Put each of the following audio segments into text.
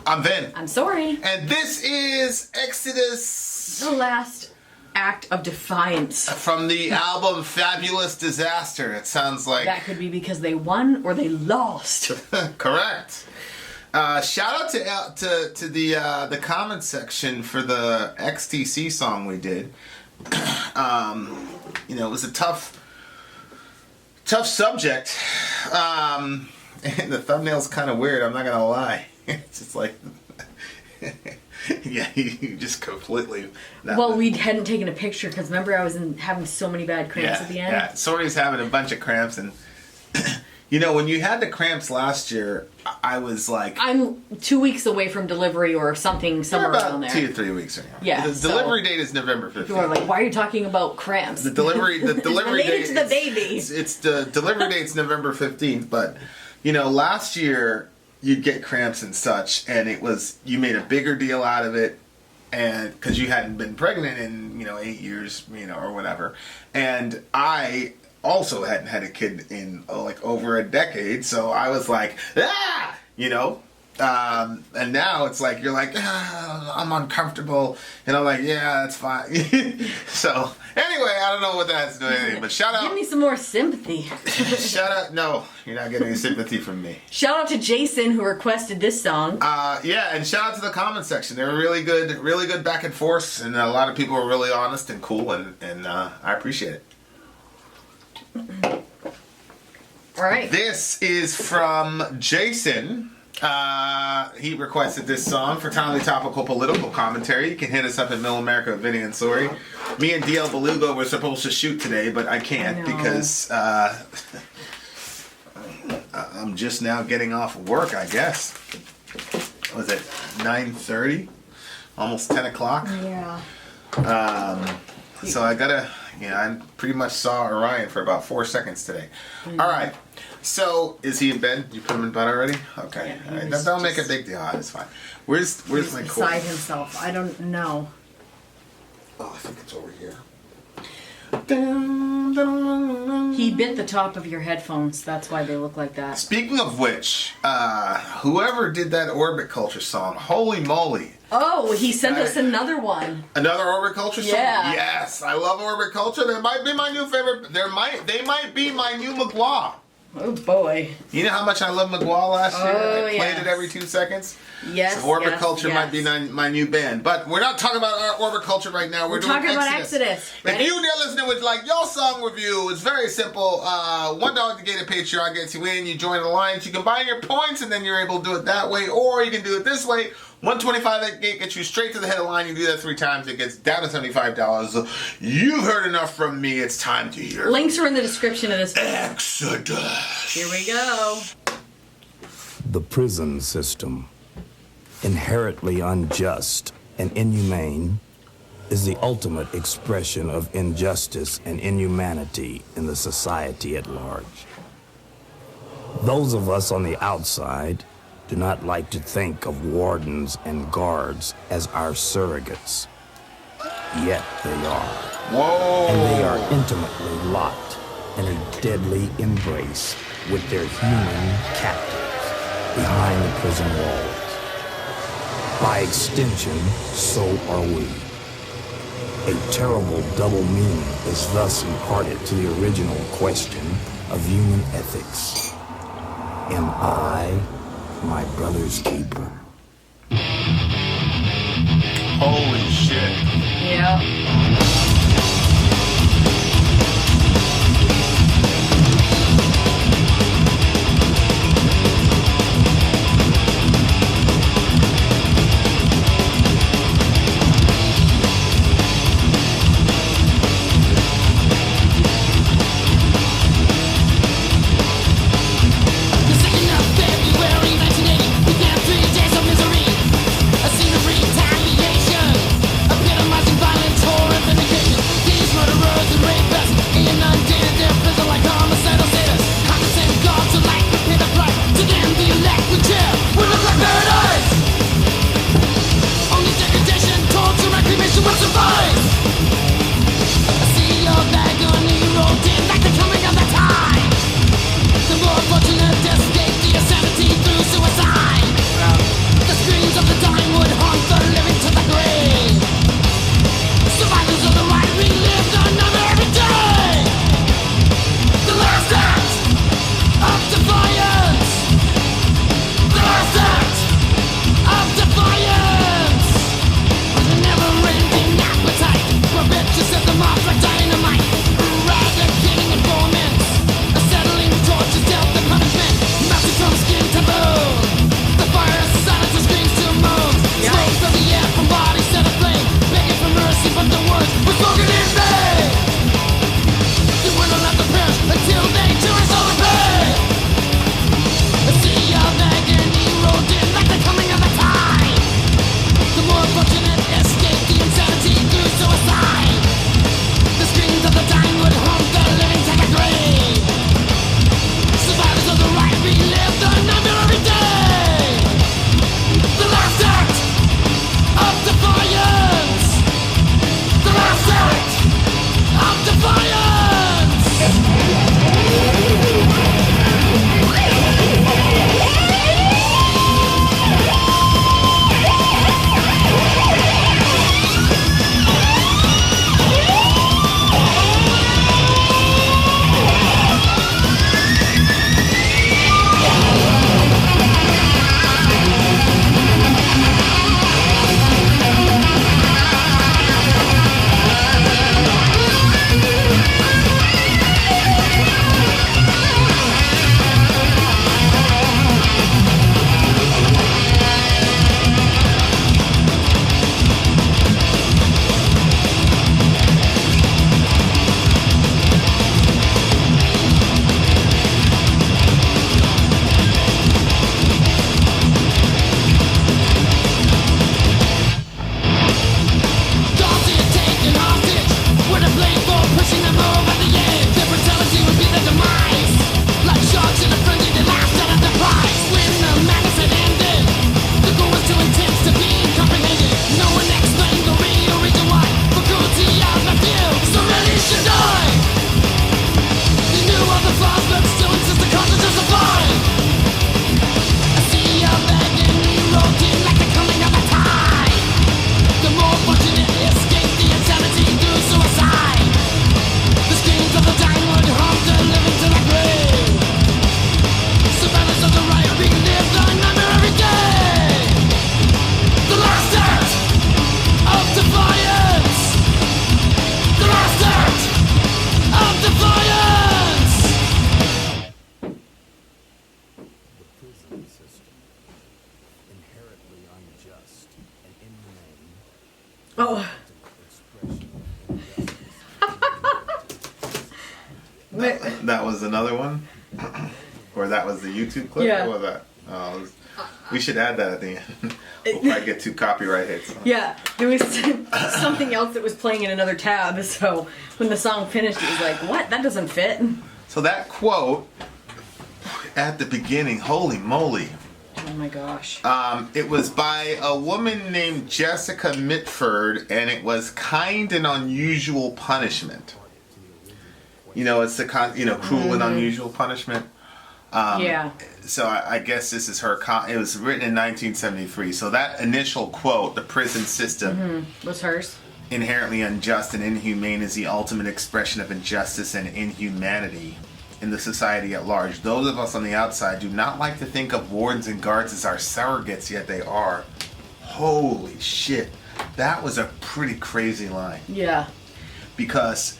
I'm Vin. I'm Sori. And this is Exodus. The last act of Defiance. From the album Fabulous Disaster. It sounds like... That could be because they won or they lost. Correct. Shout out to the comment section for the XTC song we did. It was a tough subject. And the thumbnail's kind of weird, I'm not gonna lie. It's just like, yeah, you just completely... Well, we hadn't taken a picture because remember I was having so many bad cramps at the end? Yeah, Sori's having a bunch of cramps and... when you had the cramps last year, I was like... I'm 2 weeks away from delivery or something somewhere around there. 2 to 3 weeks. Yeah. The delivery date is November 15th. People are like, why are you talking about cramps? The delivery date... Related to the baby. It's the delivery date's November 15th, but, last year... you'd get cramps and such, and you made a bigger deal out of it, and because you hadn't been pregnant in 8 years, or whatever, and I also hadn't had a kid in over a decade, so I was like, and now it's like you're like, I'm uncomfortable, and I'm like, yeah, that's fine. So anyway, I don't know what that's doing, but shout out. Give me some more sympathy. Shout out. No, you're not getting any sympathy from me. Shout out to Jason who requested this song. Yeah, and shout out to the comment section. They were really good back and forth, and a lot of people were really honest and cool, and I appreciate it. All right. This is from Jason. He requested this song for timely topical political commentary. You can hit us up at Middle America with Vin and Sori. Me and DL Beluga were supposed to shoot today, but I can't because I'm just now getting off of work, I guess. Was it 9:30? Almost 10 o'clock? Yeah. So I gotta, I pretty much saw Orion for about 4 seconds today. All right. So, is he in bed? You put him in bed already? Okay. Yeah, all right. Don't make a big deal. It's fine. Where's my cord? Beside himself. I don't know. Oh, I think it's over here. He bit the top of your headphones. That's why they look like that. Speaking of which, whoever did that Orbit Culture song, holy moly. Oh, he sent us another one. Another Orbit Culture song? Yeah. Yes, I love Orbit Culture. They might be my new favorite. They might be my new McGraw. Oh boy. You know how much I love McGraw last year? Oh, I played it every 2 seconds. Yes. So Orbit Culture might be my new band. But we're not talking about our Orbit Culture right now. We're doing talking about Exodus. If you, dear listener, would like your song review, it's very simple. $1 to get a Patreon gets you in. You join the Alliance. You can buy your points, and then you're able to do it that way. Or you can do it this way. $125 gets you straight to the headline. You do that 3 times, it gets down to $75. You've heard enough from me. It's time to hear. Links are in the description of this video. Exodus. Here we go. The prison system, inherently unjust and inhumane, is the ultimate expression of injustice and inhumanity in the society at large. Those of us on the outside do not like to think of wardens and guards as our surrogates. Yet they are. Whoa. And they are intimately locked in a deadly embrace with their human captives behind the prison walls. By extension, so are we. A terrible double meaning is thus imparted to the original question of human ethics. Am I my brother's keeper? Holy shit. Yeah. Retaliation, epitomizing violent horror, vindication. prison system. Inherently unjust and inhumane. Oh. That was another one? Or that was the YouTube clip? Yeah. Or was that? Oh, we should add that at the end. We'll probably get 2 copyright hits. Yeah, there was something else that was playing in another tab, so when the song finished, it was like, what? That doesn't fit. So that quote at the beginning, holy moly. Oh my gosh. It was by a woman named Jessica Mitford, and it was kind and unusual punishment. You know, it's the cruel and unusual punishment. Yeah. So I guess this is her. It was written in 1973. So that initial quote, "The prison system Was hers. inherently unjust and inhumane is the ultimate expression of injustice and inhumanity in the society at large. Those of us on the outside do not like to think of wardens and guards as our surrogates, yet they are." Holy shit. That was a pretty crazy line. Yeah. Because,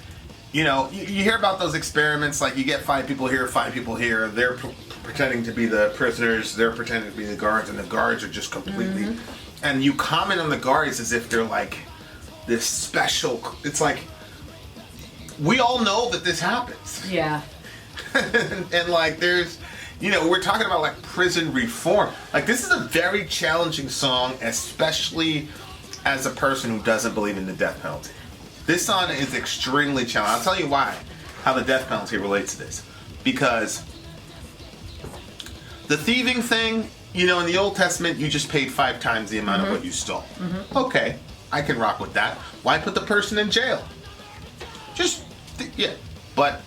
you know, you hear about those experiments, like you get 5 people here, 5 people here, they're pretending to be the prisoners, they're pretending to be the guards, and the guards are just completely... And you comment on the guards as if they're like this special... It's like, we all know that this happens. Yeah. And like there's, you know, we're talking about like prison reform. Like this is a very challenging song, especially as a person who doesn't believe in the death penalty. This song is extremely challenging. I'll tell you why, how the death penalty relates to this. Because the thieving thing, you know, in the Old Testament, you just paid 5 times the amount of what you stole. Okay, I can rock with that. Why put the person in jail? Yeah. But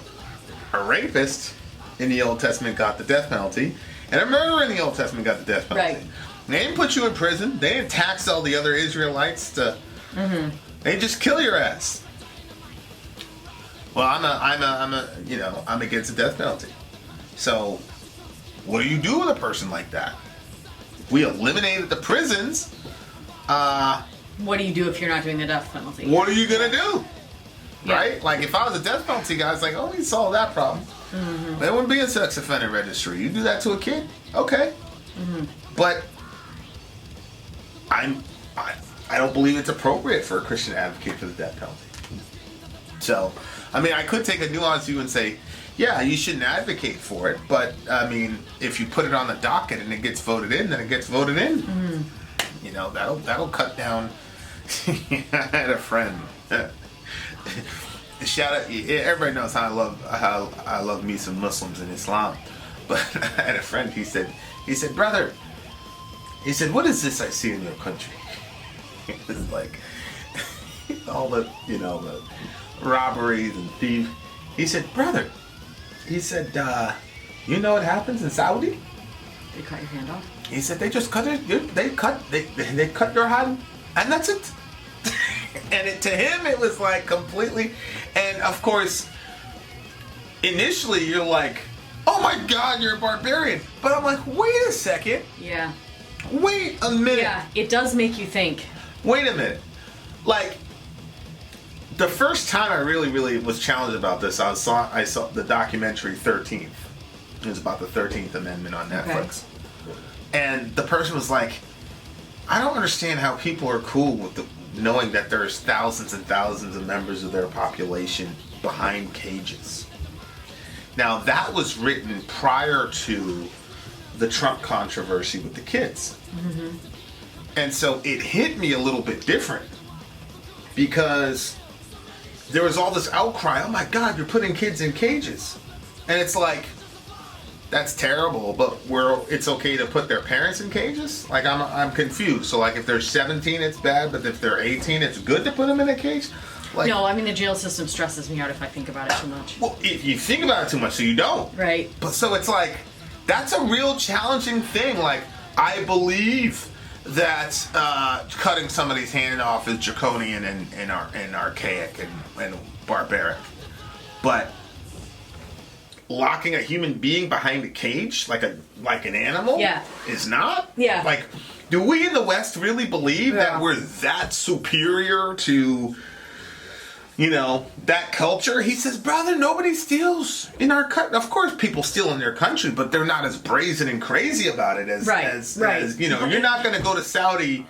a rapist in the Old Testament got the death penalty, and a murderer in the Old Testament got the death penalty. Right. They didn't put you in prison. They didn't tax all the other Israelites to... They just kill your ass. Well, I'm against the death penalty. So, what do you do with a person like that? We eliminated the prisons. What do you do if you're not doing the death penalty? What are you gonna do? Yeah. Right? Like if I was a death penalty guy, it's like, oh, we solved that problem. There wouldn't be a sex offender registry. You do that to a kid, okay? But I don't believe it's appropriate for a Christian to advocate for the death penalty. So, I mean, I could take a nuanced view and say, yeah, you shouldn't advocate for it, but I mean, if you put it on the docket and it gets voted in, then it gets voted in. You know, that'll cut down. I had a friend. Shout out! Everybody knows how I love me some Muslims and Islam, but I had a friend. He said, brother, he said, what is this I see in your country? It was like all the the robberies and thieves. He said, brother, he said, you know what happens in Saudi? They cut your hand off? He said they just cut it. They cut your hand, and that's it. And to him, it was like completely. And of course, initially you're like, "Oh my God, you're a barbarian." But I'm like, wait a second. Yeah. Wait a minute. Yeah, it does make you think. Wait a minute. Like, the first time I really was challenged about this, I saw the documentary 13th. It was about the 13th Amendment on Netflix. Okay. And the person was like, I don't understand how people are cool with knowing that there's thousands and thousands of members of their population behind cages. Now, that was written prior to the Trump controversy with the kids. And so it hit me a little bit different because there was all this outcry, oh my God, you're putting kids in cages. And it's like, that's terrible, but it's okay to put their parents in cages? Like, I'm confused. So, like, if they're 17, it's bad, but if they're 18, it's good to put them in a cage? Like, no, I mean, the jail system stresses me out if I think about it too much. Well, if you think about it too much, so you don't. Right. But so it's like, that's a real challenging thing. Like, I believe that cutting somebody's hand off is draconian and archaic and barbaric. But locking a human being behind a cage like an animal is not? Yeah. Like, do we in the West really believe that we're that superior to you know, that culture. He says, brother, nobody steals in our country. Of course, people steal in their country, but they're not as brazen and crazy about it as, as you know, you're not going to go to Saudi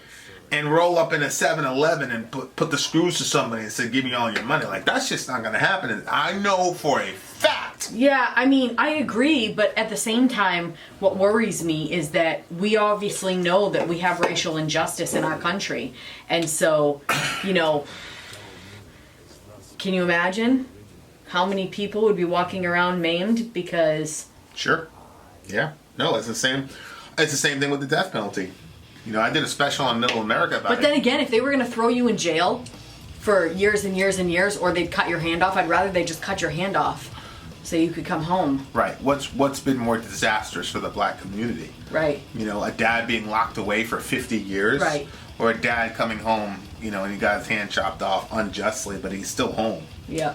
and roll up in a 7-Eleven and put the screws to somebody and say, give me all your money. Like, that's just not going to happen. And I know for a fact. Yeah, I mean, I agree, but at the same time, what worries me is that we obviously know that we have racial injustice in our country. And so, you know, can you imagine how many people would be walking around maimed because... Sure. Yeah. No, it's the same thing with the death penalty. You know, I did a special on Middle America about it. But then again, if they were going to throw you in jail for years and years and years, or they'd cut your hand off, I'd rather they just cut your hand off so you could come home. Right. What's been more disastrous for the black community? Right. You know, a dad being locked away for 50 years. Right. Or a dad coming home, you know, and he got his hand chopped off unjustly, but he's still home. Yeah.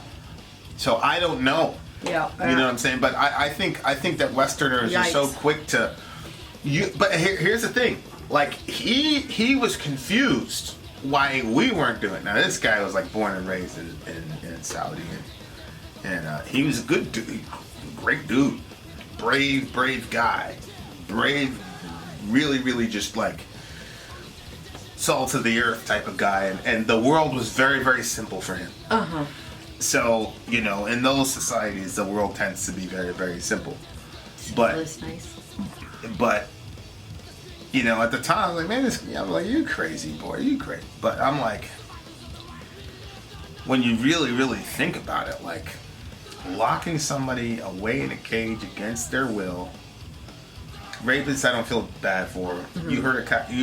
So I don't know. Yeah. You know what I'm saying? But I think that Westerners are so quick to... But here's the thing. Like, he was confused why we weren't doing it. Now, this guy was, like, born and raised in Saudi. And he was a good dude. Great dude. Brave guy. Brave, really, really just, like, salt of the earth type of guy. And the world was very, very simple for him. Uh-huh. So, you know, in those societies, the world tends to be very, very simple. But, that's nice. But... You know, at the time, like, man, I'm like, you crazy, boy, you crazy. But I'm like, when you really, really think about it, like, locking somebody away in a cage against their will, rapists, I don't feel bad for. Mm-hmm. You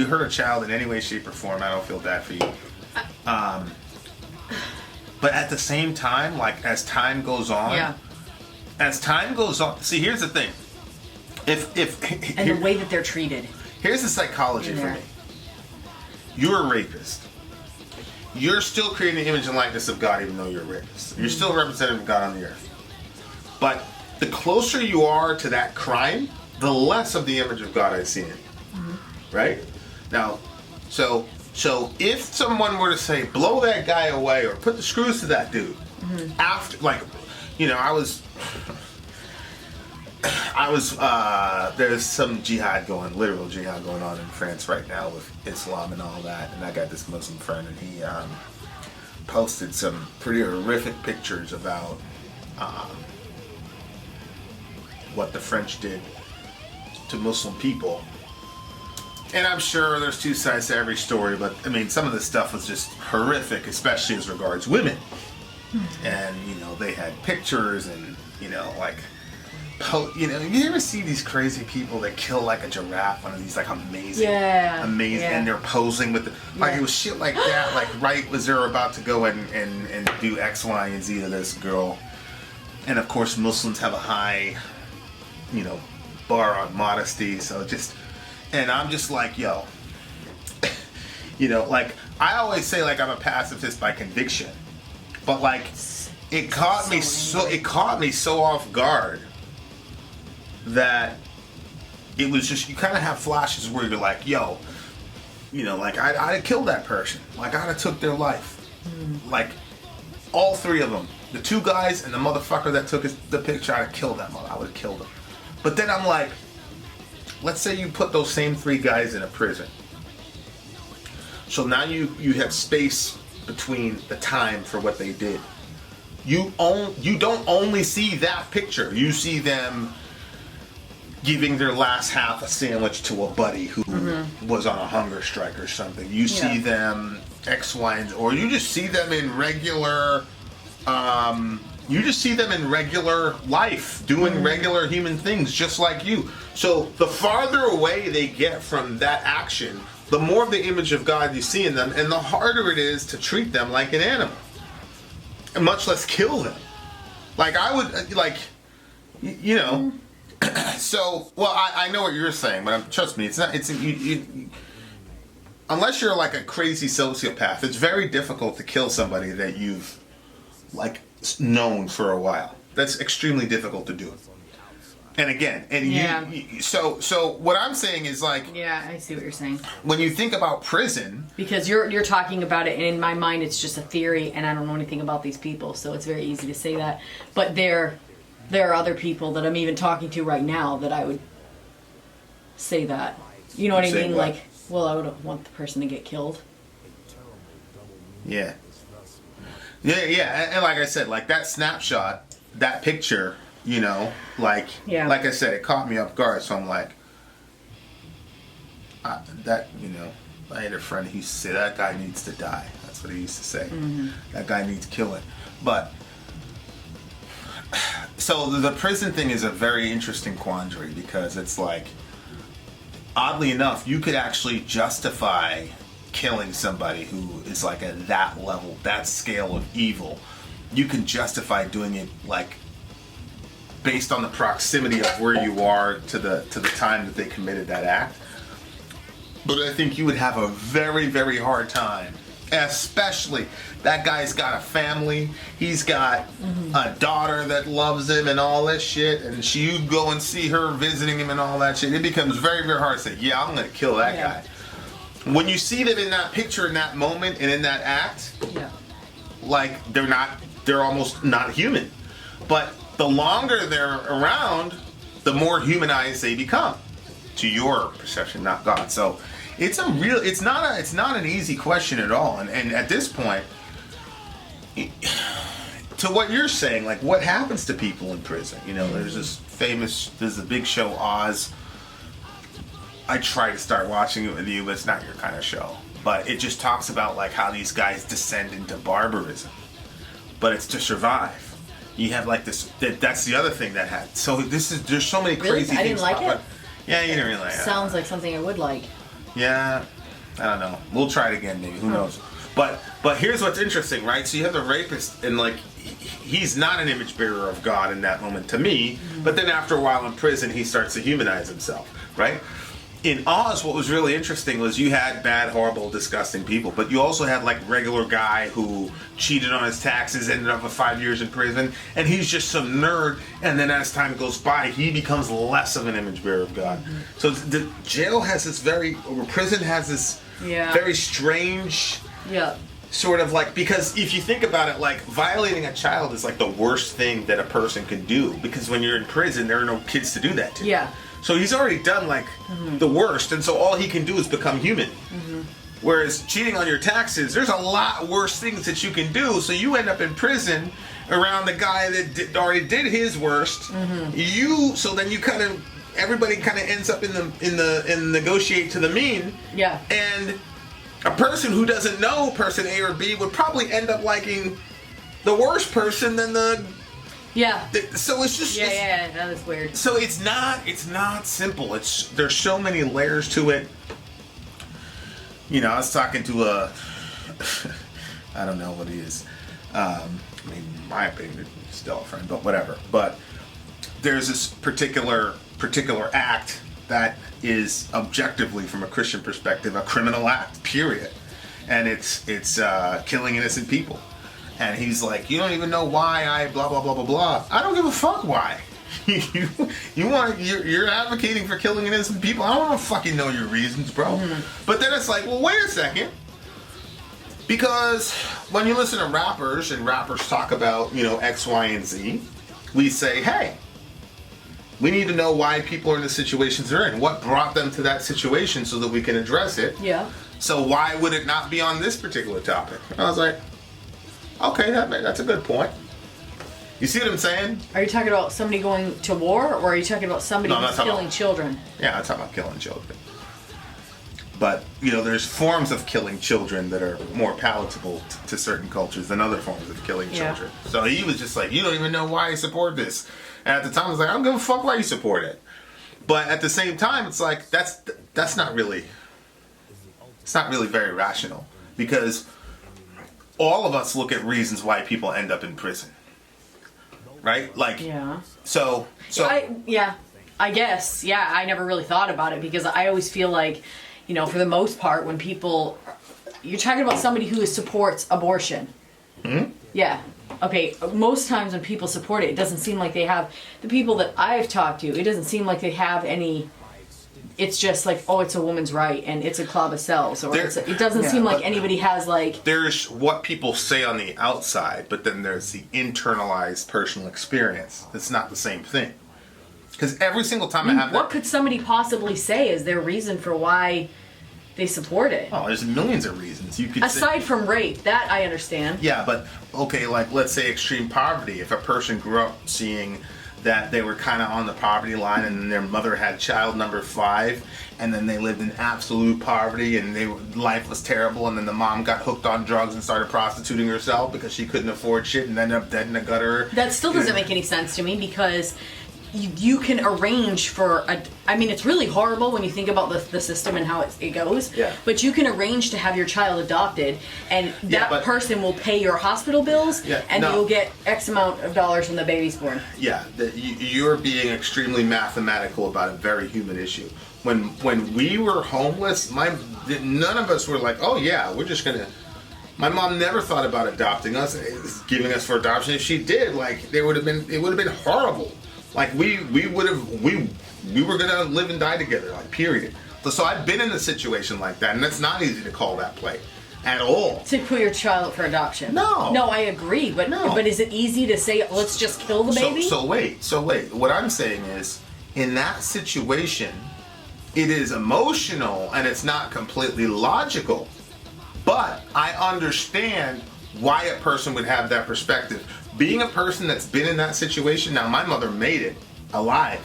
hurt a child in any way, shape, or form, I don't feel bad for you. But at the same time, like, as time goes on, see, here's the thing. And the way that they're treated. Here's the psychology for me. You're a rapist. You're still creating the image and likeness of God even though you're a rapist. You're still a representative of God on the earth. But the closer you are to that crime, the less of the image of God I see in it. Mm-hmm. Right? Now, so if someone were to say, blow that guy away or put the screws to that dude, after, like, you know, I was there's some literal jihad going on in France right now with Islam and all that, and I got this Muslim friend, and he posted some pretty horrific pictures about what the French did to Muslim people. And I'm sure there's two sides to every story, but I mean, some of this stuff was just horrific, especially as regards women. And, you know, they had pictures and, you know, like, you know, you ever see these crazy people that kill like a giraffe, one of these like amazing, and they're posing with like it was shit like that, like right as they're about to go and do X, Y, and Z to this girl. And of course Muslims have a high, you know, bar on modesty, so and I'm just like, yo, you know, like I always say, like, I'm a pacifist by conviction, but like it caught me so off guard that it was just, you kind of have flashes where you're like, yo, you know, like I'd have killed that person, like I'd have took their life, like all three of them, the two guys and the motherfucker that took the picture, I'd have killed that mother, I would have killed him. But then I'm like, let's say you put those same three guys in a prison, so now you have space between the time for what they did. You don't only see that picture, you see them giving their last half a sandwich to a buddy who was on a hunger strike or something. You see them X, Y, and, or you just see them in regular, life, doing regular human things just like you. So the farther away they get from that action, the more of the image of God you see in them, and the harder it is to treat them like an animal, and much less kill them. Like I would, like, you know. So, well, I know what you're saying, but trust me, it's not. It's unless you're like a crazy sociopath, it's very difficult to kill somebody that you've like known for a while. That's extremely difficult to do. And again, so what I'm saying is like, yeah, I see what you're saying. When you think about prison, because you're talking about it, and in my mind it's just a theory, and I don't know anything about these people, so it's very easy to say that. But there are other people that I'm even talking to right now that I would say that. You know what I mean? What? Like, well, I would want the person to get killed. Yeah. And like I said, like that snapshot, that picture, you know, like I said, it caught me off guard. So I'm like, that, you know, I had a friend who used to say that guy needs to die. That's what he used to say. Mm-hmm. That guy needs killing. But so the prison thing is a very interesting quandary because it's like, oddly enough, you could actually justify killing somebody who is like at that level, that scale of evil. You can justify doing it like based on the proximity of where you are to the time that they committed that act. But I think you would have a very, very hard time, especially that guy's got a family, he's got a daughter that loves him and all that shit, and you go and see her visiting him and all that shit. It becomes very, very hard to say, yeah, I'm gonna kill that guy. When you see them in that picture, in that moment, and in that act, like they're almost not human. But the longer they're around, the more humanized they become, to your perception, not God. So it's not an easy question at all. And at this point, to what you're saying, like what happens to people in prison? You know, there's a big show, Oz. I try to start watching it with you, but it's not your kind of show. But it just talks about like how these guys descend into barbarism, but it's to survive. You have like this. That's the other thing that had. So there's so many crazy things. I didn't like it. Yeah, you didn't really like it. Sounds like something I would like. Yeah, I don't know. We'll try it again, maybe. Who knows? But here's what's interesting, right? So you have the rapist, and like he's not an image bearer of God in that moment to me. But then after a while in prison, he starts to humanize himself, right? In Oz, what was really interesting was you had bad, horrible, disgusting people, but you also had like regular guy who cheated on his taxes, ended up with 5 years in prison, and he's just some nerd. And then as time goes by, he becomes less of an image bearer of God. So the jail has this or prison has this very strange sort of like, because if you think about it, like violating a child is like the worst thing that a person can do, because when you're in prison, there are no kids to do that to. Yeah. So he's already done like the worst, and so all he can do is become human. Whereas cheating on your taxes, there's a lot worse things that you can do. So you end up in prison around the guy that already did his worst. So then everybody kind of ends up in negotiate to the mean. Yeah. And a person who doesn't know person A or B would probably end up liking the worst person than the. Yeah. So it's just that was weird. So it's not simple. There's so many layers to it. You know, I was talking to I don't know what he is. I mean, in my opinion, he's still a friend, but whatever. But there's this particular act that is objectively, from a Christian perspective, a criminal act. Period. And it's killing innocent people. And he's like, you don't even know why I blah blah blah blah blah. I don't give a fuck why. You're advocating for killing innocent people. I don't want to fucking know your reasons, bro. But then it's like, well, wait a second. Because when you listen to rappers and rappers talk about, you know, X, Y, and Z, we say, hey, we need to know why people are in the situations they're in. What brought them to that situation so that we can address it. Yeah. So why would it not be on this particular topic? And I was like, okay, that's a good point. You see what I'm saying? Are you talking about somebody going to war, or are you talking about somebody who's killing children? Yeah, I'm talking about killing children. But, you know, there's forms of killing children that are more palatable to certain cultures than other forms of killing children. So he was just like, you don't even know why I support this. And at the time, I was like, I don't give a fuck why you support it. But at the same time, it's like, that's not really, it's not really very rational. Because all of us look at reasons why people end up in prison. Right? Like, so I guess, I never really thought about it, because I always feel like, you know, for the most part, when people, you're talking about somebody who supports abortion. Yeah. okay, most times when people support it, it doesn't seem like they have, the people that I've talked to, it doesn't seem like they have any, it's just like, oh, it's a woman's right and it's a club of cells, or it doesn't seem like anybody has like... There's what people say on the outside, but then there's the internalized personal experience. It's not the same thing. Because every single time I have what could somebody possibly say is their reason for why they support it? Oh, there's millions of reasons. You could aside from rape, that I understand. Yeah, but okay, like let's say extreme poverty. If a person grew up seeing that they were kind of on the poverty line, and then their mother had child number 5, and then they lived in absolute poverty, and life was terrible, and then the mom got hooked on drugs and started prostituting herself because she couldn't afford shit, and ended up dead in the gutter. That still doesn't make any sense to me, because you can arrange for I mean, it's really horrible when you think about the system and how it goes. Yeah. But you can arrange to have your child adopted, and that person will pay your hospital bills, and you'll get X amount of dollars when the baby's born. Yeah, you're being extremely mathematical about a very human issue. When we were homeless, none of us were like, oh yeah, we're just gonna. My mom never thought about adopting us, giving us for adoption. If she did, like, it would have been horrible. Like we were gonna live and die together, like, period. So I've been in a situation like that, and it's not easy to call that play at all. To put your child up for adoption. No, I agree, but is it easy to say let's just kill the baby? So wait. What I'm saying is, in that situation, it is emotional and it's not completely logical. But I understand why a person would have that perspective. Being a person that's been in that situation, now my mother made it alive.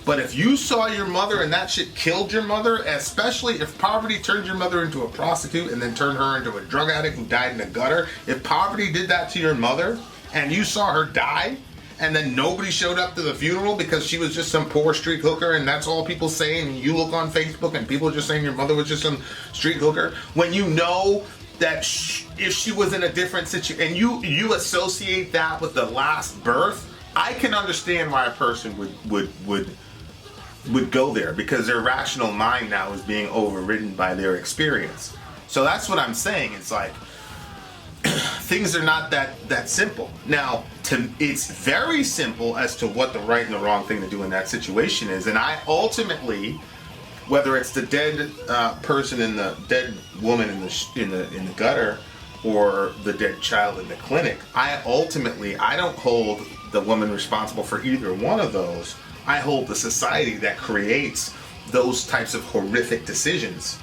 But if you saw your mother and that shit killed your mother, especially if poverty turned your mother into a prostitute and then turned her into a drug addict who died in the gutter, if poverty did that to your mother and you saw her die and then nobody showed up to the funeral because she was just some poor street hooker and that's all people saying, and you look on Facebook and people are just saying your mother was just some street hooker, when you know that if she was in a different situation, and you associate that with the last birth, I can understand why a person would go there, because their rational mind now is being overridden by their experience. So that's what I'm saying. It's like things are not that simple. Now, it's very simple as to what the right and the wrong thing to do in that situation is, and I ultimately, whether it's the dead person in the dead woman in the gutter or the dead child in the clinic, I don't hold the woman responsible for either one of those. I hold the society that creates those types of horrific decisions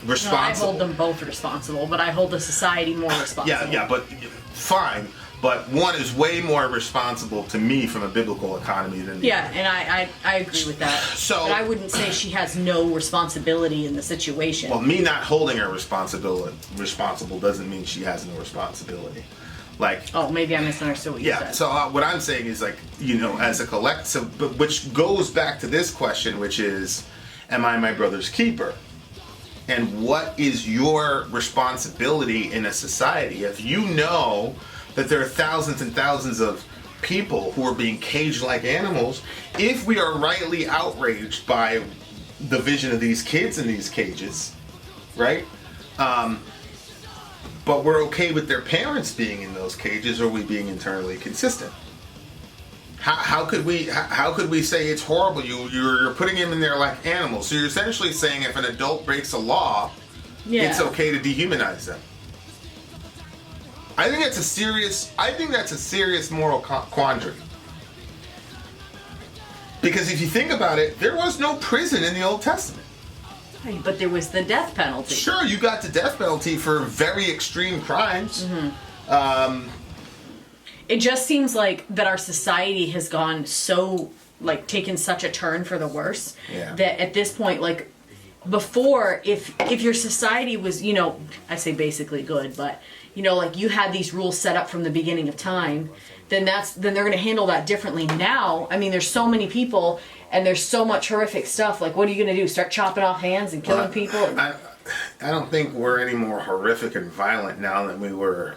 responsible. No, I hold them both responsible, but I hold the society more responsible. Yeah, but fine. But one is way more responsible to me from a biblical economy than the other. And I agree with that. But I wouldn't say she has no responsibility in the situation. Well, me not holding her responsible doesn't mean she has no responsibility. Like, oh, maybe I misunderstood what you said. Yeah, so what I'm saying is, like, as a collective, but which goes back to this question, which is, am I my brother's keeper? And what is your responsibility in a society if you know that there are thousands and thousands of people who are being caged like animals? If we are rightly outraged by the vision of these kids in these cages, right? But we're okay with their parents being in those cages, are we being internally consistent? How could we say it's horrible? You're putting them in there like animals. So you're essentially saying if an adult breaks a law, it's okay to dehumanize them. I think that's a serious moral quandary. Because if you think about it, there was no prison in the Old Testament. But there was the death penalty. Sure, you got the death penalty for very extreme crimes. Mm-hmm. It just seems like that our society has gone so, like, taken such a turn for the worse, that at this point, like, before, if your society was, I say basically good, but, like, you had these rules set up from the beginning of time, then they're going to handle that differently. Now, I mean, there's so many people, and there's so much horrific stuff. Like, what are you going to do? Start chopping off hands and killing people? I don't think we're any more horrific and violent now than we were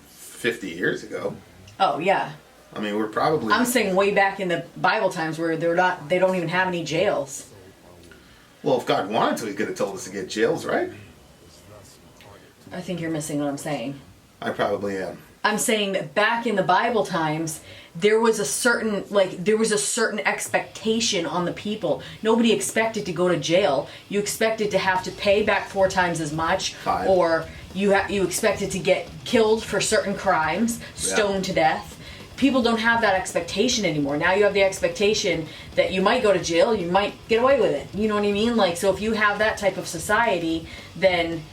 50 years ago. Oh, yeah. I mean, we're probably... I'm saying way back in the Bible times where they don't even have any jails. Well, if God wanted to, he could have told us to get jails, right? I think you're missing what I'm saying. I probably am. I'm saying that back in the Bible times, there was a certain expectation on the people. Nobody expected to go to jail. You expected to have to pay back 4 times as much, 5. or you expected to get killed for certain crimes, stoned to death. People don't have that expectation anymore. Now you have the expectation that you might go to jail, you might get away with it. You know what I mean? Like, so if you have that type of society, then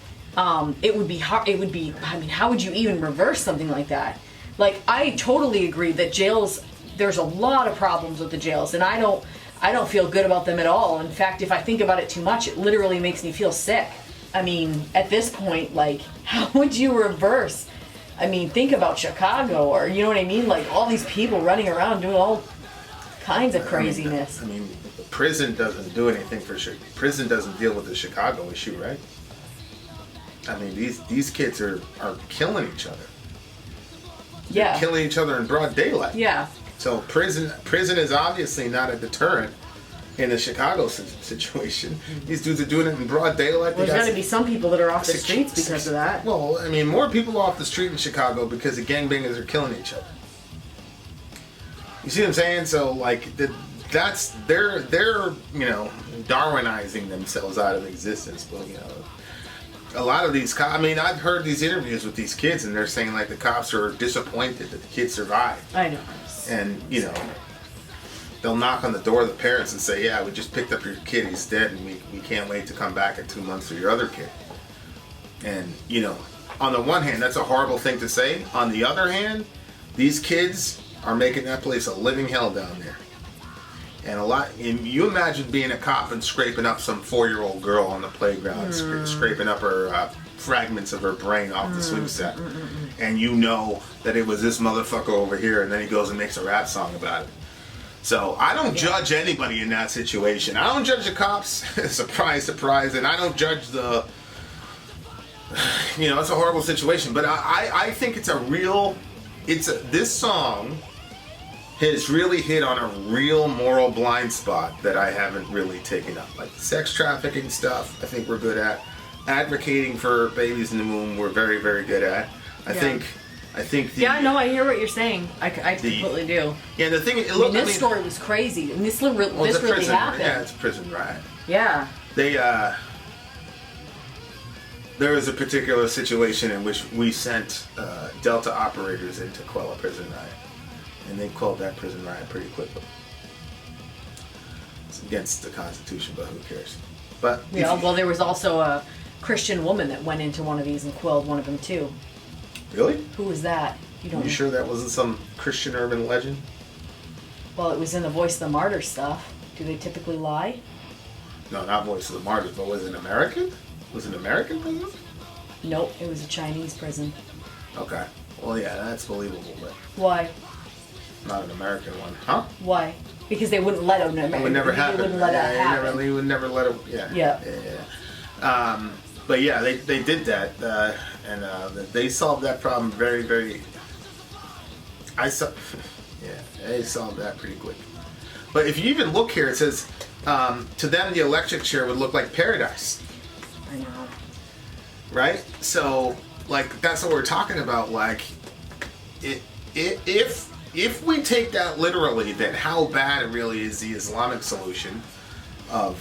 it would be hard. It would be. I mean, how would you even reverse something like that? Like, I totally agree that jails. There's a lot of problems with the jails, and I don't feel good about them at all. In fact, if I think about it too much, it literally makes me feel sick. I mean, at this point, like, how would you reverse? I mean, think about Chicago, or you know what I mean? Like, all these people running around doing all kinds of craziness. I mean, prison doesn't do anything for sure. Prison doesn't deal with the Chicago issue, right? I mean, these kids are killing each other. They're killing each other in broad daylight. Yeah. So prison is obviously not a deterrent in the Chicago situation. These dudes are doing it in broad daylight. Well, there's got to be some people that are off the streets because of that. Well, I mean, more people are off the street in Chicago because the gangbangers are killing each other. You see what I'm saying? So, like, that's they're Darwinizing themselves out of existence. But a lot of these cops, I mean, I've heard these interviews with these kids, and they're saying, like, the cops are disappointed that the kids survived. I know. And, they'll knock on the door of the parents and say, yeah, we just picked up your kid, he's dead, and we can't wait to come back in 2 months for your other kid. And, on the one hand, that's a horrible thing to say. On the other hand, these kids are making that place a living hell down there. And you imagine being a cop and scraping up some 4-year-old girl on the playground, scraping up her fragments of her brain off the swing set. And you know that it was this motherfucker over here, and then he goes and makes a rap song about it. So I don't judge anybody in that situation. I don't judge the cops, surprise, surprise, and I don't judge the, it's a horrible situation. But I think this song has really hit on a real moral blind spot that I haven't really taken up. Like sex trafficking stuff, I think we're good at. Advocating for babies in the womb, we're very, very good at. I think I hear what you're saying. I completely do. Yeah, the thing. This story was crazy, and this really happened. Yeah, it's a prison riot. Yeah. There was a particular situation in which we sent Delta operators in to quell a prison riot. And they called that prison riot pretty quickly. It's against the Constitution, but who cares? But there was also a Christian woman that went into one of these and quelled one of them too. Really? Who was that? You sure that wasn't some Christian urban legend? Well, it was in the Voice of the Martyrs stuff. Do they typically lie? No, not Voice of the Martyrs, but was it American? Was it American prison? Nope, it was a Chinese prison. Okay. Well, yeah, that's believable, but... Why? Not an American one, huh? Why? Because they wouldn't let them. It would never happen. They wouldn't let it happen. They would never let it. Yeah. But yeah, they did that, and they solved that problem very, very. They solved that pretty quick. But if you even look here, it says, to them the electric chair would look like paradise. I know. Right? So, like, that's what we're talking about. Like, if we take that literally, then how bad it really is the Islamic solution of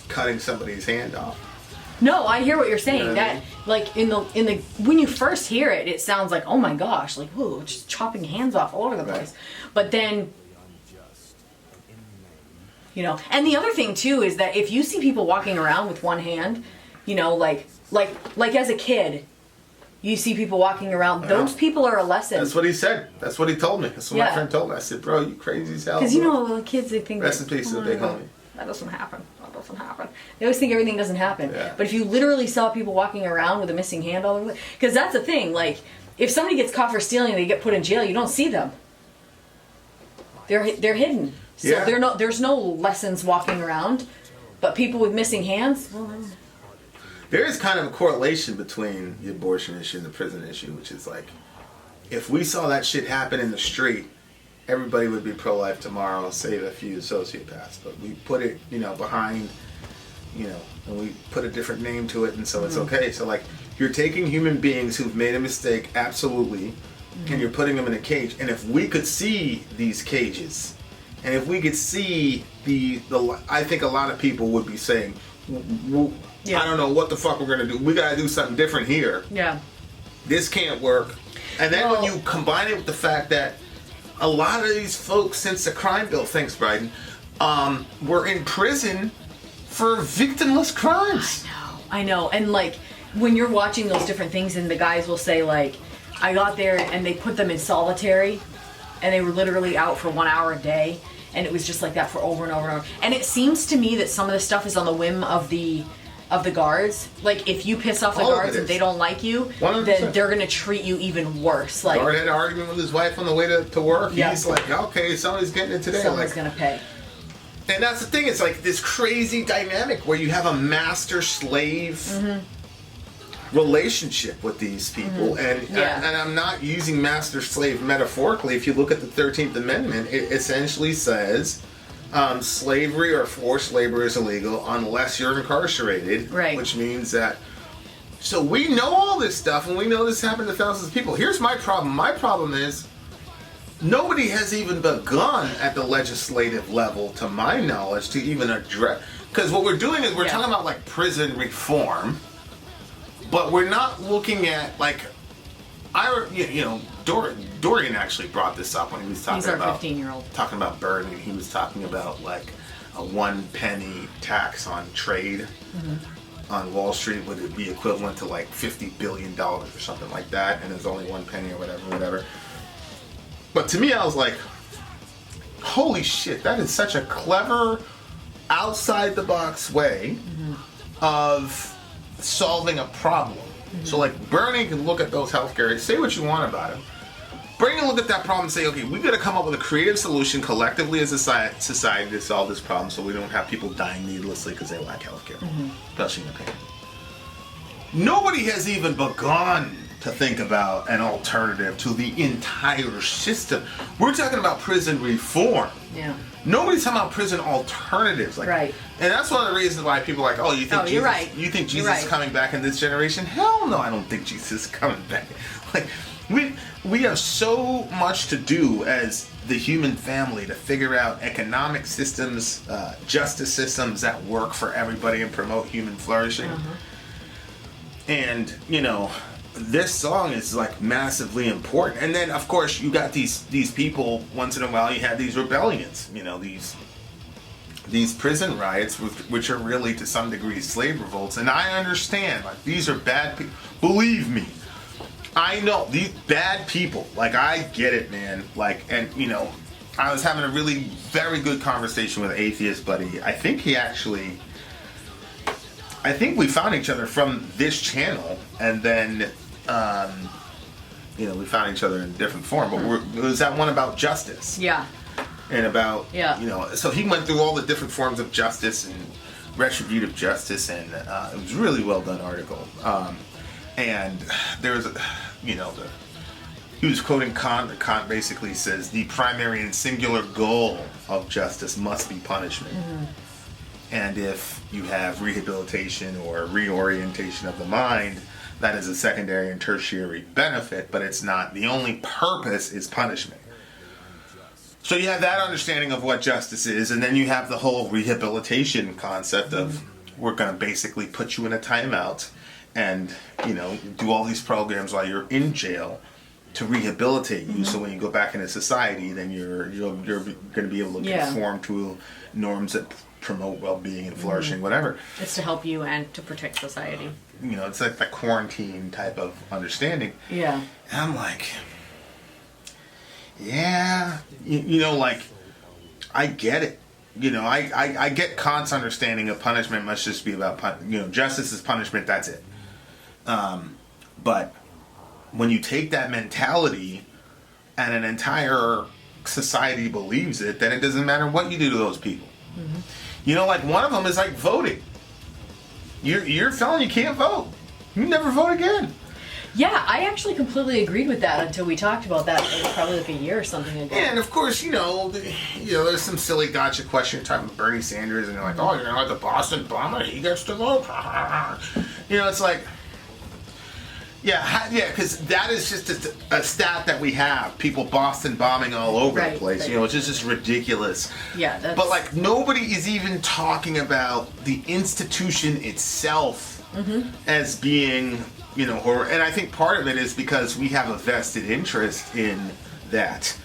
cutting somebody's hand off. No, I hear what you're saying. You know that what I mean? like in the when you first hear it, it sounds like, oh my gosh, like whoa, just chopping hands off all over the place. But then and the other thing too is that if you see people walking around with one hand, like as a kid, you see people walking around. Those people are a lesson. That's what he said. That's what he told me. That's what my friend told me. I said, bro, you crazy as hell. Because little kids, they think rest in peace to the big homie. That doesn't happen. That doesn't happen. They always think everything doesn't happen. Yeah. But if you literally saw people walking around with a missing hand all over, because that's the thing. Like, if somebody gets caught for stealing and they get put in jail, you don't see them. They're hidden. So there's no lessons walking around. But people with missing hands, there is kind of a correlation between the abortion issue and the prison issue, which is like, if we saw that shit happen in the street, everybody would be pro-life tomorrow, save a few sociopaths. But we put it, behind, and we put a different name to it, and so it's okay. So like, you're taking human beings who've made a mistake, absolutely, and you're putting them in a cage. And if we could see these cages, and if we could see I think a lot of people would be saying, I don't know what the fuck we're gonna do. We gotta do something different here. Yeah. This can't work. And then when you combine it with the fact that a lot of these folks, since the crime bill, thanks Biden, were in prison for victimless crimes. I know. And like, when you're watching those different things and the guys will say like, I got there and they put them in solitary and they were literally out for 1 hour a day, and it was just like that for over and over and over. And it seems to me that some of the stuff is on the whim of the guards. Like, if you piss off the guards and they don't like you, 100%. then they're gonna treat you even worse. Like, Guard had an argument with his wife on the way to work. Yeah. He's like, okay, somebody's getting it today. someone's gonna pay. And that's the thing, it's like this crazy dynamic where you have a master-slave relationship with these people. And I'm not using master-slave metaphorically. If you look at the 13th Amendment, it essentially says slavery or forced labor is illegal unless you're incarcerated. Right. Which means that... So we know all this stuff, and we know this happened to thousands of people. Here's my problem. My problem is... nobody has even begun at the legislative level, to my knowledge, to even address... Because what we're doing is we're talking about, like, prison reform, but we're not looking at, like... Dorian actually brought this up when he was talking about... He's our 15-year-old. Talking about Bernie, he was talking about, like, a 1 penny tax on trade on Wall Street would be equivalent to, like, $50 billion or something like that, and there's only 1 penny or whatever. But to me, I was like, holy shit, that is such a clever, outside-the-box way of solving a problem. So, like, Bernie can look at those healthcare, say what you want about him. Bernie can look at that problem and say, okay, we got to come up with a creative solution collectively as a society to solve this problem so we don't have people dying needlessly because they lack healthcare, especially in the pain. Nobody has even begun to think about an alternative to the entire system. We're talking about prison reform. Yeah. Nobody's talking about prison alternatives. Like, right. And that's one of the reasons why people are like, oh, you think you're right. You think Jesus is coming back in this generation? Hell no, I don't think Jesus is coming back. Like, we have so much to do as the human family to figure out economic systems, justice systems that work for everybody and promote human flourishing. And, this song is like massively important. And then of course you got these people, once in a while you have these rebellions, these prison riots, which are really to some degree slave revolts. And I understand, like, these are bad people. Believe me, I know these bad people. Like, I get it, man. Like, and I was having a really very good conversation with an atheist buddy. I think we found each other from this channel, and then we found each other in different form. But it was that one about justice. Yeah. And about, so he went through all the different forms of justice and retributive justice, and it was a really well done article. And there was he was quoting Kant. Kant basically says the primary and singular goal of justice must be punishment. And if you have rehabilitation or reorientation of the mind, that is a secondary and tertiary benefit, but it's not. The only purpose is punishment. So you have that understanding of what justice is, and then you have the whole rehabilitation concept of we're going to basically put you in a timeout and, do all these programs while you're in jail to rehabilitate you. So when you go back into society, then you're going to be able to conform to norms that promote well-being and flourishing, whatever. It's to help you and to protect society. It's like the quarantine type of understanding. Yeah. And I'm like, yeah, like, I get it. I get Kant's understanding of punishment must just be about, justice is punishment, that's it. But when you take that mentality and an entire society believes it, then it doesn't matter what you do to those people. Like, one of them is like voting. You're a felon, you can't vote. You never vote again. Yeah, I actually completely agreed with that until we talked about that probably like a year or something ago. And of course, there's some silly gotcha question talking about Bernie Sanders, and they're like, oh, you're like the Boston bomber, he gets to vote. It's like, yeah, because that is just a stat that we have. People Boston bombing all over the place, which is just ridiculous. Yeah, that's... But like nobody is even talking about the institution itself as being, horror. And I think part of it is because we have a vested interest in that.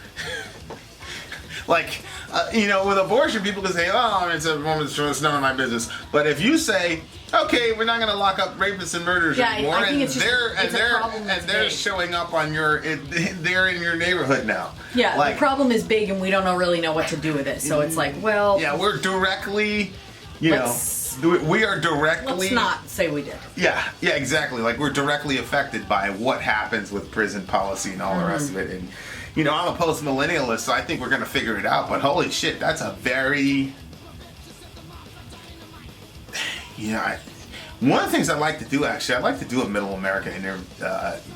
Like, with abortion, people can say, oh, it's a woman's choice, it's none of my business. But if you say, okay, we're not going to lock up rapists and murderers anymore, I think they're showing up on they're in your neighborhood now. Yeah, the problem is big, and we don't really know what to do with it. So it's like, well, yeah, we're directly, we are directly. Let's not say we did. Yeah, exactly. Like we're directly affected by what happens with prison policy and all the rest of it, and. I'm a post-millennialist, so I think we're going to figure it out. But holy shit, that's a very... one of the things I'd like to do, actually, I'd like to do a Middle America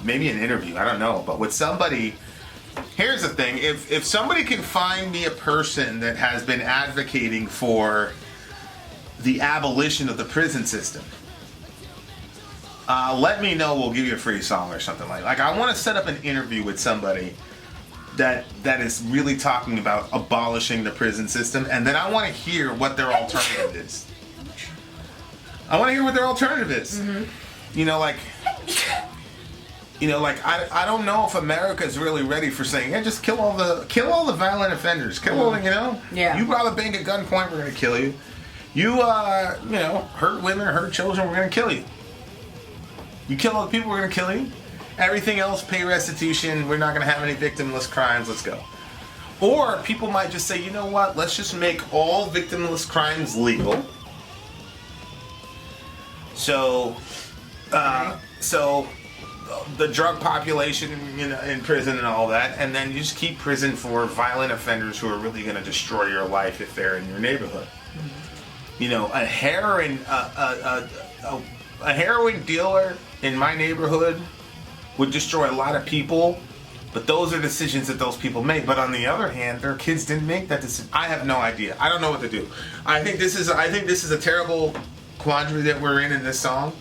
maybe an interview, I don't know. But with somebody... Here's the thing. If somebody can find me a person that has been advocating for the abolition of the prison system, let me know. We'll give you a free song or something like that. Like, I want to set up an interview with somebody that is really talking about abolishing the prison system, and then I want to hear what their alternative is. I want to hear what their alternative is. I don't know if America is really ready for saying, yeah, just kill all the violent offenders, kill all the, Yeah. You rob a bank at gunpoint, we're gonna kill you. You hurt women, hurt children, we're gonna kill you. You kill other people, we're gonna kill you. Everything else, pay restitution. We're not going to have any victimless crimes. Let's go. Or people might just say, you know what? Let's just make all victimless crimes legal. So the drug population in prison and all that, and then you just keep prison for violent offenders who are really going to destroy your life if they're in your neighborhood. A heroin dealer in my neighborhood would destroy a lot of people, but those are decisions that those people make. But on the other hand, their kids didn't make that decision. I have no idea. I don't know what to do. I think this is a terrible quandary that we're in this song,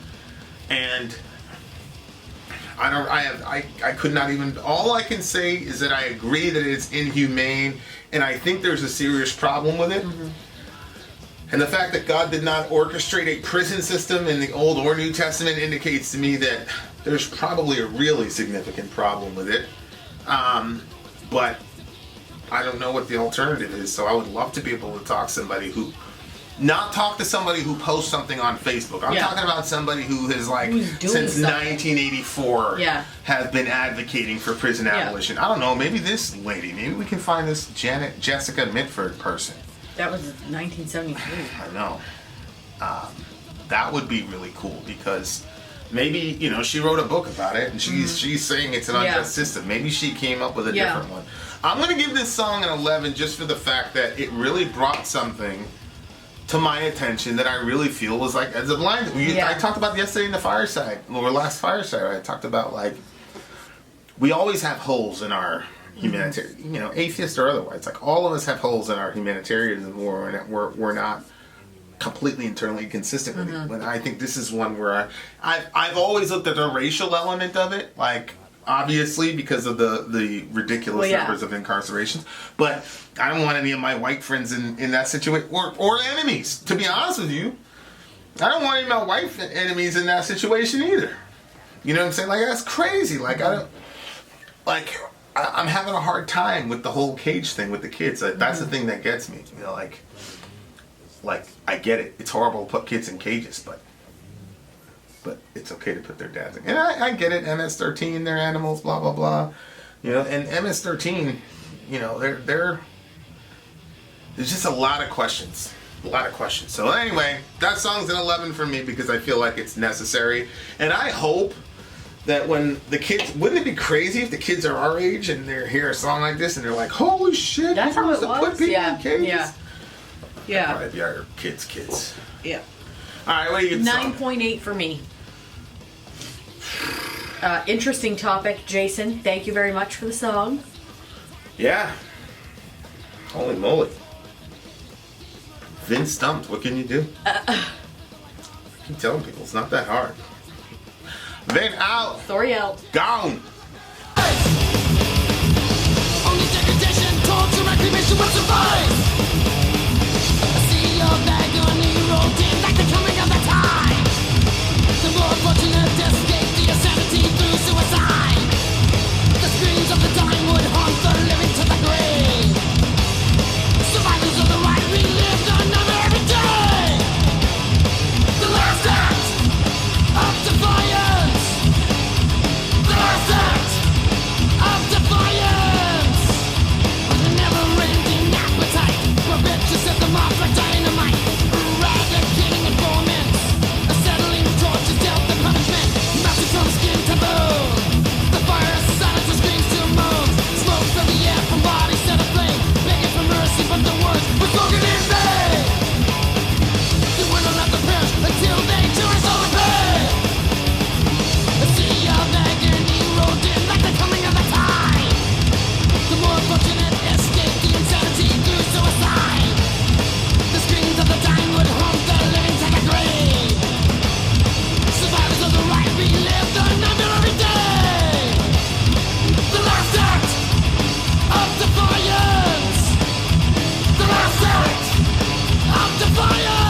and I could not even. All I can say is that I agree that it's inhumane, and I think there's a serious problem with it. And the fact that God did not orchestrate a prison system in the Old or New Testament indicates to me that there's probably a really significant problem with it. But I don't know what the alternative is, so I would love to be able to talk to somebody who... Not talk to somebody who posts something on Facebook. I'm talking about somebody who has, since 1984 has been advocating for prison abolition. I don't know, maybe this lady, maybe we can find this Jessica Mitford person. That was 1973. I know. That would be really cool because maybe, she wrote a book about it and she's saying it's an unjust system. Maybe she came up with a different one. I'm going to give this song an 11 just for the fact that it really brought something to my attention that I really feel was as a blind. I talked about yesterday in the fireside, or last fireside, I talked about we always have holes in our humanitarian, atheist or otherwise. All of us have holes in our humanitarianism, we're not completely internally consistent with it. But I think this is one where I've always looked at the racial element of it, obviously because of the ridiculous numbers of incarcerations. But I don't want any of my white friends in that situation, or enemies. To be honest with you, I don't want any of my white enemies in that situation either. You know what I'm saying? That's crazy. I'm having a hard time with the whole cage thing with the kids. That's the thing that gets me. I get it. It's horrible to put kids in cages, but it's okay to put their dads in. And I get it. MS-13, they're animals, blah blah blah. And MS-13, there's just a lot of questions. So anyway, that song's an 11 for me because I feel like it's necessary, and I hope that when the kids, wouldn't it be crazy if the kids are our age and they hear a song like this and they're like, holy shit, that's how it was. Put people in cages? Yeah. Probably be our kids. Yeah. All right, what do you get? 9.8 for me. Interesting topic, Jason. Thank you very much for the song. Yeah. Holy moly. Vin stumped. What can you do? I keep telling people it's not that hard. Vin out. Sori out. Gone. Only degradation, torture, and cremation will survive. I see your agony rolled in like the coming of the tide. The more fortunate escape the insanity through suicide. The screams of the dying would haunt the living to the grave. Survivors of the right relive the number every day. The last act of defiance. The last act of defiance. The never-ending appetite for bitches set them off like dynamite. Eradicating informants, acetylene torches dealt the punishment, melting from skin to bone. The fire silences screams to moans. Smoke from the air from bodies set aflame, begging for mercy, but the words were spoken in vain. The wind will not the perish until they too are so pain. A sea of agony rolled in like the coming of the tide. The more fortunate escape the insanity through suicide. The screams of the dying would haunt the living to the grave. Survivors of the right relive the nightmare every day. The last act of defiance. The last act of defiance.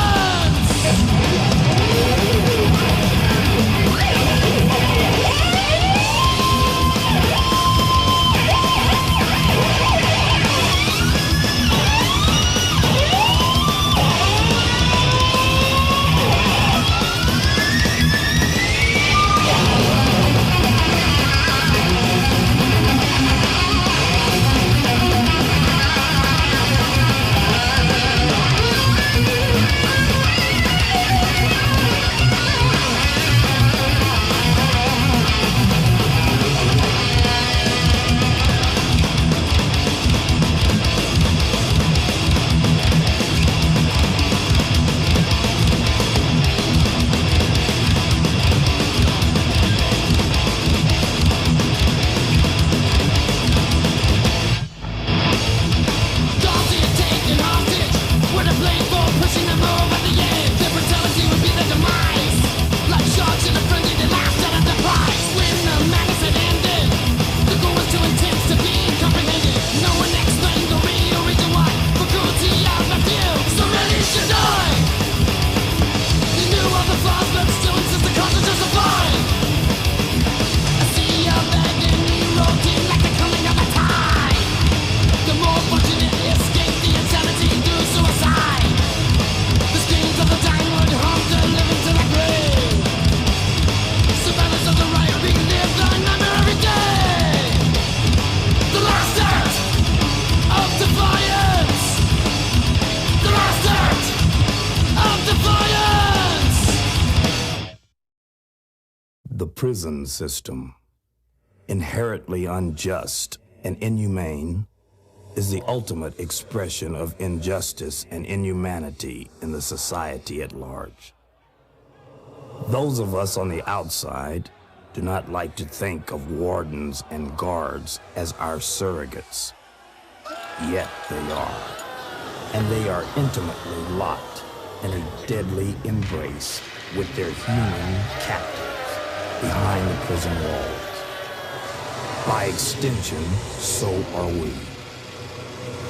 The prison system, inherently unjust and inhumane, is the ultimate expression of injustice and inhumanity in the society at large. Those of us on the outside do not like to think of wardens and guards as our surrogates. Yet they are. And they are intimately locked in a deadly embrace with their human captives behind the prison walls. By extension, so are we.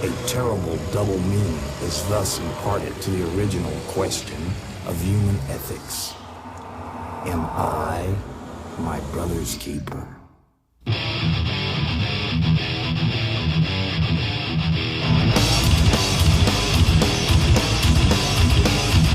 A terrible double meaning is thus imparted to the original question of human ethics. Am I my brother's keeper?